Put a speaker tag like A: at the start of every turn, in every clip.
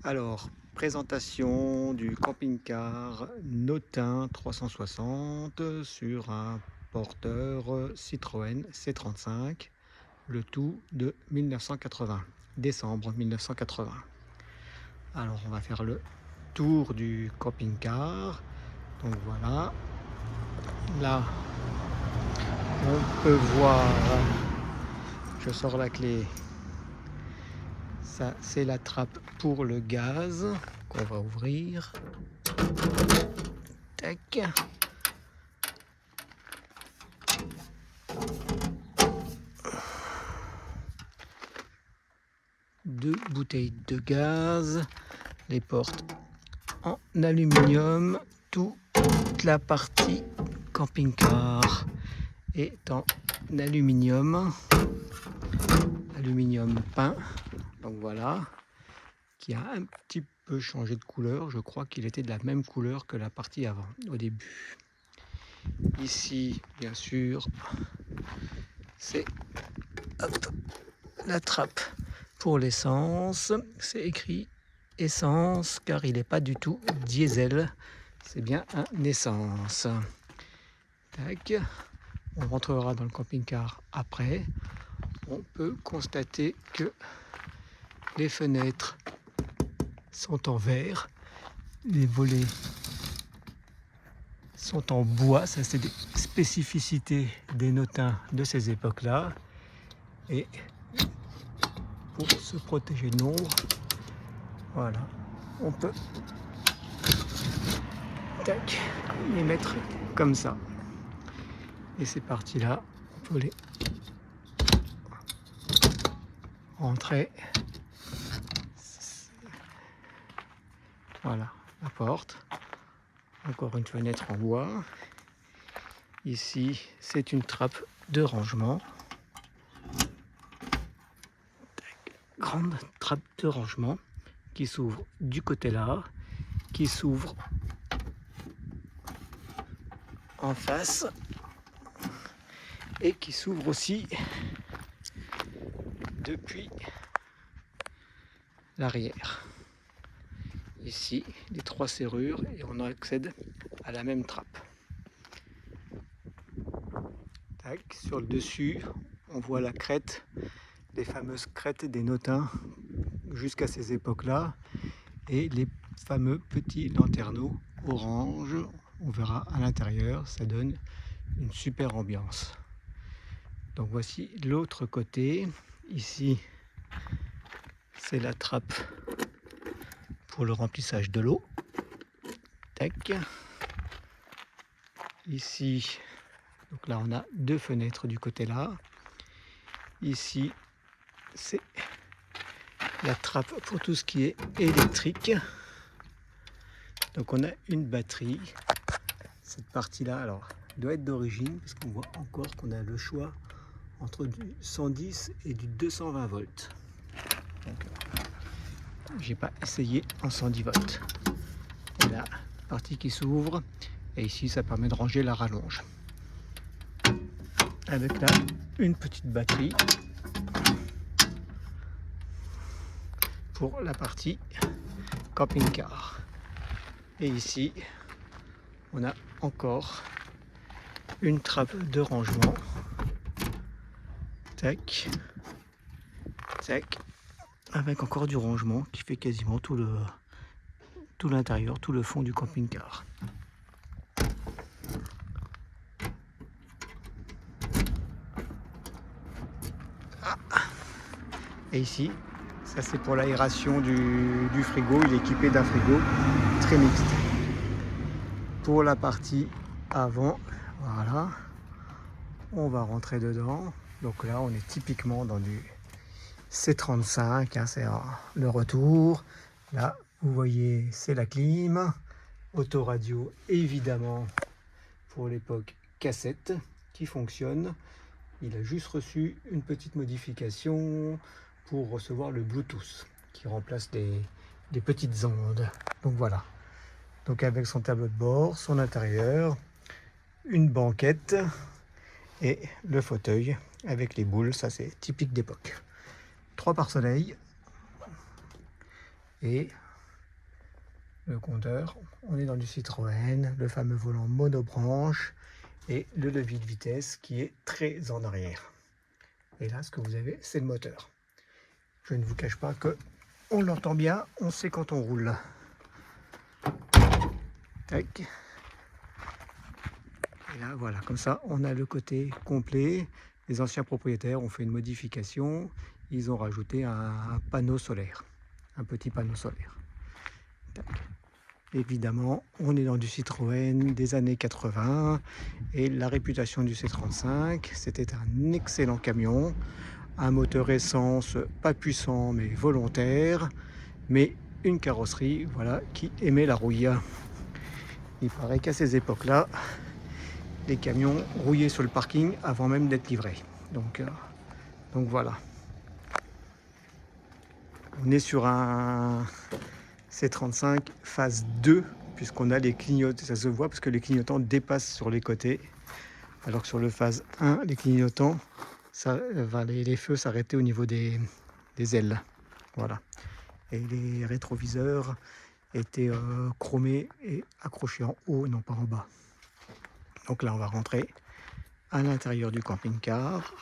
A: Alors, présentation du camping-car Notin 360 sur un porteur Citroën C35, le tout de 1980, décembre 1980. Alors, on va faire le tour du camping-car. Donc voilà, là, on peut voir, je sors la clé. Ça, c'est la trappe pour le gaz qu'on va ouvrir. Tac. Deux bouteilles de gaz, les portes en aluminium, toute la partie camping-car est en aluminium, aluminium peint. Donc voilà, qui a un petit peu changé de couleur. Je crois qu'il était de la même couleur que la partie avant, au début. Ici, bien sûr, c'est la trappe pour l'essence. C'est écrit essence car il n'est pas du tout diesel. C'est bien un essence. Tac. On rentrera dans le camping-car après. On peut constater que les fenêtres sont en verre. Les volets sont en bois. Ça, c'est des spécificités des Notins de ces époques-là. Et pour se protéger de l'ombre, voilà, on peut tac, les mettre comme ça. Et ces parties-là, on peut les rentrer. Voilà, la porte. Encore une fenêtre en bois. Ici, c'est une trappe de rangement. Grande trappe de rangement qui s'ouvre du côté là, qui s'ouvre en face et qui s'ouvre aussi depuis l'arrière. Ici, les trois serrures et on accède à la même trappe. Tac, sur le dessus, on voit la crête, les fameuses crêtes des Notins jusqu'à ces époques-là et les fameux petits lanterneaux orange. On verra à l'intérieur, ça donne une super ambiance. Donc voici l'autre côté. Ici, c'est la trappe pour le remplissage de l'eau. Tac. Ici, donc là on a deux fenêtres du côté là. Ici, c'est la trappe pour tout ce qui est électrique. Donc on a une batterie. Cette partie-là, alors, doit être d'origine, parce qu'on voit encore qu'on a le choix entre du 110 et du 220 volts. Donc, j'ai pas essayé en 110 volts. Et la partie qui s'ouvre, et ici ça permet de ranger la rallonge. Avec là une petite batterie pour la partie camping-car. Et ici, on a encore une trappe de rangement. Tac, tac, avec encore du rangement qui fait quasiment tout l'intérieur, tout le fond du camping-car. Et ici, ça c'est pour l'aération du frigo. Il est équipé d'un frigo très mixte. Pour la partie avant, voilà, on va rentrer dedans. Donc là, on est typiquement dans du C35, hein, c'est le retour. Là, vous voyez, c'est la clim. Autoradio, évidemment, pour l'époque cassette, qui fonctionne. Il a juste reçu une petite modification pour recevoir le Bluetooth, qui remplace des petites ondes. Donc voilà. Donc avec son tableau de bord, son intérieur, une banquette et le fauteuil avec les boules, ça c'est typique d'époque. 3 pare-soleil et le compteur. On est dans du Citroën, le fameux volant monobranche et le levier de vitesse qui est très en arrière. Et là, ce que vous avez, c'est le moteur. Je ne vous cache pas que on l'entend bien, on sait quand on roule. Tac. Et là, voilà, comme ça, on a le côté complet. Les anciens propriétaires ont fait une modification. Ils ont rajouté un panneau solaire, un petit panneau solaire. Tac. Évidemment, on est dans du Citroën des années 80 et la réputation du C35, c'était un excellent camion, un moteur essence pas puissant mais volontaire, mais une carrosserie voilà, qui aimait la rouille. Il paraît qu'à ces époques-là, les camions rouillaient sur le parking avant même d'être livrés. Donc voilà. On est sur un C35 phase 2, puisqu'on a les clignotants, ça se voit parce que les clignotants dépassent sur les côtés, alors que sur le phase 1, les clignotants, les feux s'arrêtaient au niveau des ailes. Voilà. Et les rétroviseurs étaient chromés et accrochés en haut, non pas en bas. Donc là, on va rentrer à l'intérieur du camping-car.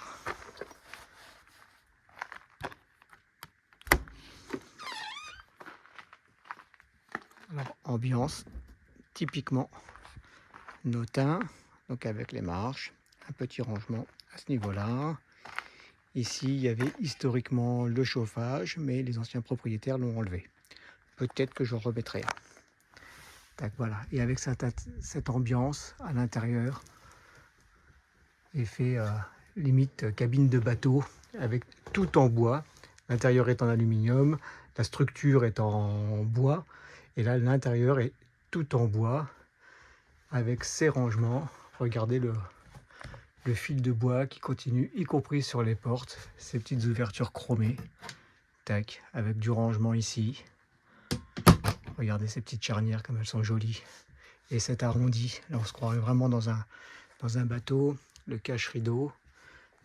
A: Alors, ambiance typiquement Notin, donc avec les marches, un petit rangement à ce niveau-là. Ici, il y avait historiquement le chauffage, mais les anciens propriétaires l'ont enlevé. Peut-être que je remettrai. Tac, voilà. Et avec cette ambiance à l'intérieur, effet limite cabine de bateau, avec tout en bois. L'intérieur est en aluminium, la structure est en bois, et là l'intérieur est tout en bois, avec ces rangements. Regardez le fil de bois qui continue, y compris sur les portes, ces petites ouvertures chromées. Tac, avec du rangement ici. Regardez ces petites charnières comme elles sont jolies. Et cet arrondi, là on se croirait vraiment dans un bateau. Le cache-rideau.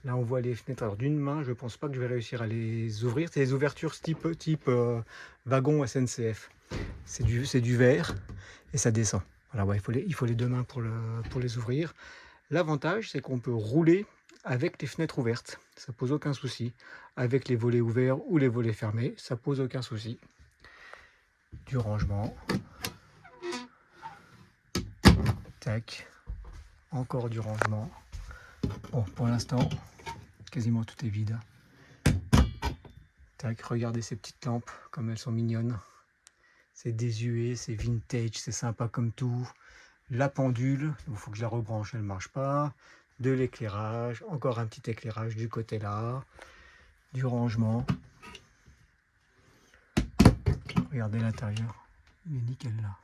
A: Là on voit les fenêtres. Alors d'une main, je pense pas que je vais réussir à les ouvrir. C'est des ouvertures type wagon SNCF. C'est du verre et ça descend. Voilà, ouais, il faut les deux mains pour les ouvrir. L'avantage, c'est qu'on peut rouler avec les fenêtres ouvertes. Ça pose aucun souci. Avec les volets ouverts ou les volets fermés, ça pose aucun souci. Du rangement. Tac. Encore du rangement. Bon, pour l'instant, quasiment tout est vide. Tac, regardez ces petites lampes, comme elles sont mignonnes. C'est désuet, c'est vintage, c'est sympa comme tout. La pendule, il faut que je la rebranche, elle ne marche pas. De l'éclairage, encore un petit éclairage du côté là. Du rangement. Regardez l'intérieur, il est nickel là.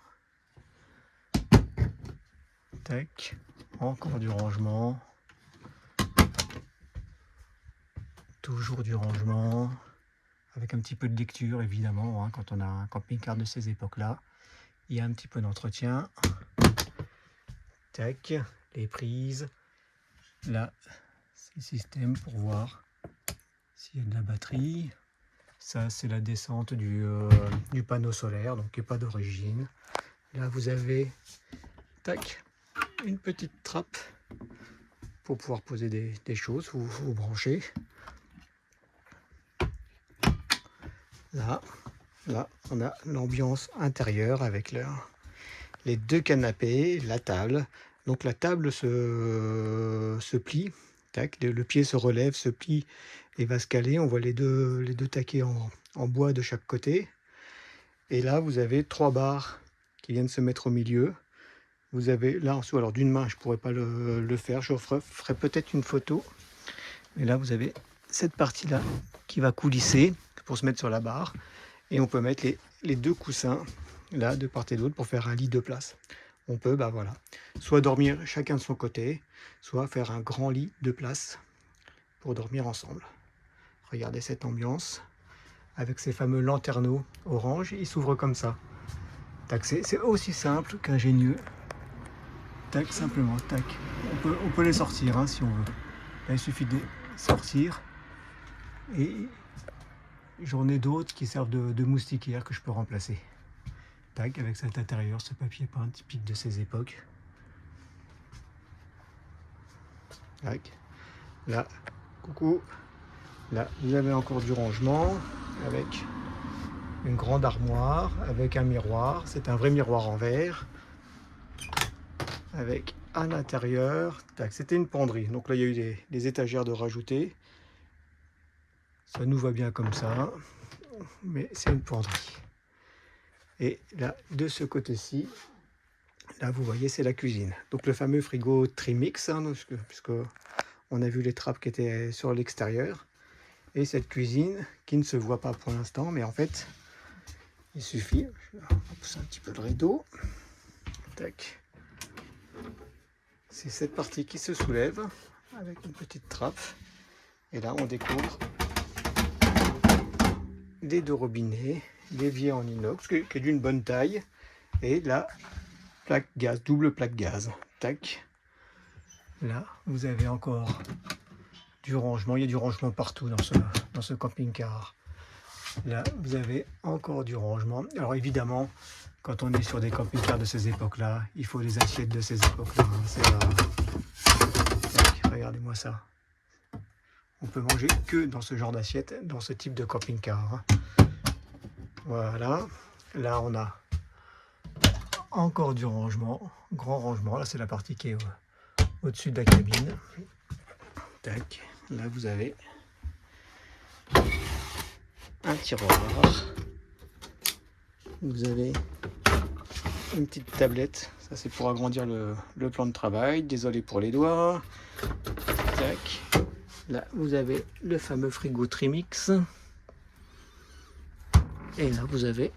A: Tac, encore du rangement. Toujours du rangement. Avec un petit peu de lecture évidemment, hein, quand on a un camping-car de ces époques-là. Il y a un petit peu d'entretien. Tac, les prises. Là, c'est le système pour voir s'il y a de la batterie. Ça, c'est la descente du panneau solaire, donc qui n'est pas d'origine. Là, vous avez tac, une petite trappe pour pouvoir poser des choses, vous branchez. Là, on a l'ambiance intérieure avec les deux canapés, la table. Donc la table se plie, tac, le pied se relève, se plie et va se caler. On voit les deux taquets en bois de chaque côté. Et là, vous avez 3 barres qui viennent se mettre au milieu. Vous avez là en dessous, alors d'une main, je ne pourrais pas le faire, je ferai peut-être une photo. Mais là, vous avez cette partie-là qui va coulisser pour se mettre sur la barre. Et on peut mettre les 2 coussins là de part et d'autre pour faire un lit de place. On peut voilà, soit dormir chacun de son côté, soit faire un grand lit de place pour dormir ensemble. Regardez cette ambiance avec ces fameux lanterneaux orange, ils s'ouvrent comme ça. Tac, c'est aussi simple qu'ingénieux. Tac, simplement, tac. On peut les sortir hein, si on veut. Là, il suffit de les sortir. Et j'en ai d'autres qui servent de moustiquaires que je peux remplacer. Tac, avec cet intérieur, ce papier peint typique de ces époques. Tac. Là, coucou. Là, vous avez encore du rangement avec une grande armoire, avec un miroir. C'est un vrai miroir en verre. Avec à l'intérieur, c'était une penderie. Donc là, il y a eu des étagères de rajouter. Ça nous va bien comme ça. Mais c'est une penderie. Et là, de ce côté-ci, là, vous voyez, c'est la cuisine. Donc le fameux frigo Trimix, hein, puisque on a vu les trappes qui étaient sur l'extérieur. Et cette cuisine qui ne se voit pas pour l'instant, mais en fait, il suffit, je vais pousser un petit peu le rideau. Tac. C'est cette partie qui se soulève avec une petite trappe. Et là, on découvre les deux robinets, l'évier en inox, qui est d'une bonne taille. Et la plaque gaz, double plaque gaz. Tac. Là, vous avez encore du rangement. Il y a du rangement partout dans ce camping-car. Là, vous avez encore du rangement. Alors évidemment, quand on est sur des camping-cars de ces époques-là, il faut les assiettes de ces époques-là. Regardez-moi ça. On peut manger que dans ce genre d'assiette, dans ce type de camping-car. Voilà. Là, on a encore du rangement, grand rangement. Là, c'est la partie qui est au-dessus de la cabine. Tac. Là, vous avez un tiroir. Vous avez une petite tablette. Ça, c'est pour agrandir le plan de travail. Désolé pour les doigts. Tac. Là, vous avez le fameux frigo Trimix. Et là, vous avez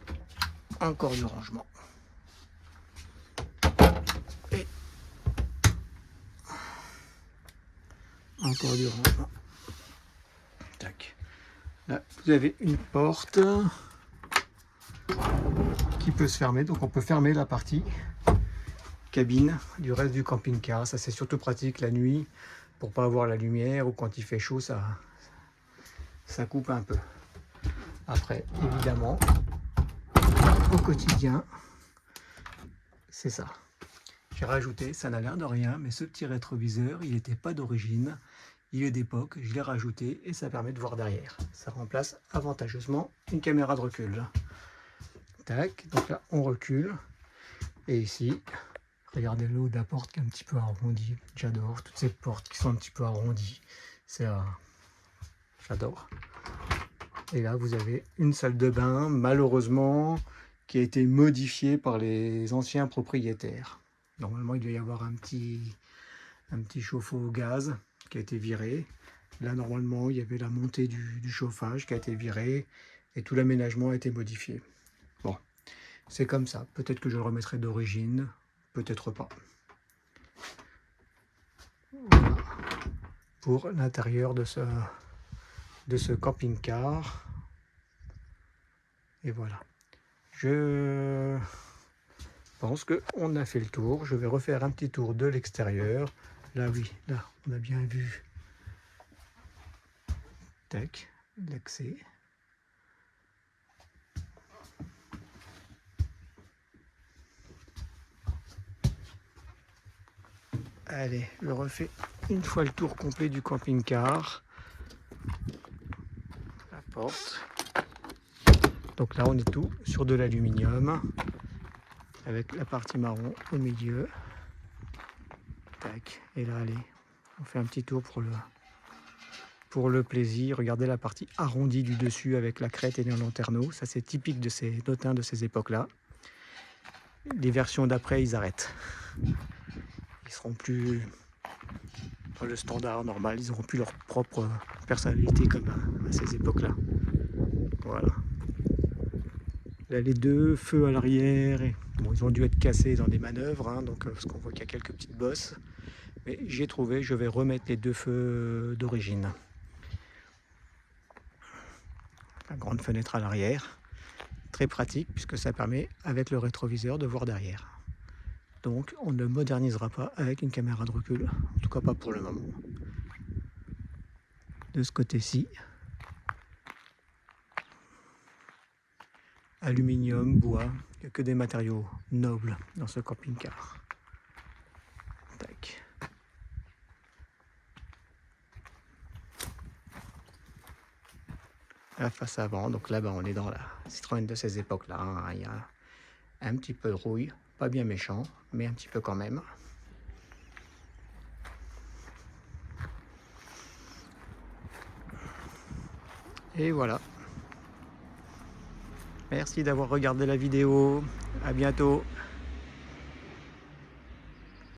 A: encore du rangement. Et encore du rangement. Tac. Là, vous avez une porte qui peut se fermer. Donc, on peut fermer la partie cabine du reste du camping-car. Ça, c'est surtout pratique la nuit pour pas avoir la lumière, ou quand il fait chaud, ça coupe un peu. Après, évidemment, au quotidien, c'est ça. J'ai rajouté, ça n'a l'air de rien, mais ce petit rétroviseur, il n'était pas d'origine. Il est d'époque, je l'ai rajouté et ça permet de voir derrière. Ça remplace avantageusement une caméra de recul. Tac, donc là, on recule. Et ici, regardez le haut de la porte qui est un petit peu arrondi. J'adore toutes ces portes qui sont un petit peu arrondies. J'adore. Et là, vous avez une salle de bain, malheureusement, qui a été modifiée par les anciens propriétaires. Normalement, il doit y avoir un petit chauffe-eau au gaz qui a été viré. Là, normalement, il y avait la montée du chauffage qui a été virée et tout l'aménagement a été modifié. Bon, c'est comme ça. Peut-être que je le remettrai d'origine, peut-être pas. Voilà pour l'intérieur de ce camping-car. Et voilà. Je pense qu'on a fait le tour. Je vais refaire un petit tour de l'extérieur. Là, oui, là, on a bien vu. Tac, l'accès. Allez, je refais une fois le tour complet du camping-car. La porte. Donc là, on est tout sur de l'aluminium avec la partie marron au milieu. Tac. Et là, allez, on fait un petit tour pour le plaisir. Regardez la partie arrondie du dessus avec la crête et les lanterneaux. Ça, c'est typique de ces notins de ces époques-là. Les versions d'après, ils arrêtent. Ils seront plus dans le standard normal. Ils n'auront plus leur propre personnalité comme à ces époques-là. Voilà. Là, les deux feux à l'arrière, bon, ils ont dû être cassés dans des manœuvres, hein, donc, parce qu'on voit qu'il y a quelques petites bosses. Mais j'ai trouvé, je vais remettre les deux feux d'origine. La grande fenêtre à l'arrière, très pratique puisque ça permet avec le rétroviseur de voir derrière. Donc on ne modernisera pas avec une caméra de recul, en tout cas pas pour le moment. De ce côté-ci, aluminium, bois, il n'y a que des matériaux nobles dans ce camping-car. Tac. La face avant, donc là-bas on est dans la Citroën de ces époques-là, hein. Il y a un petit peu de rouille, pas bien méchant, mais un petit peu quand même. Et voilà. Merci d'avoir regardé la vidéo. À bientôt.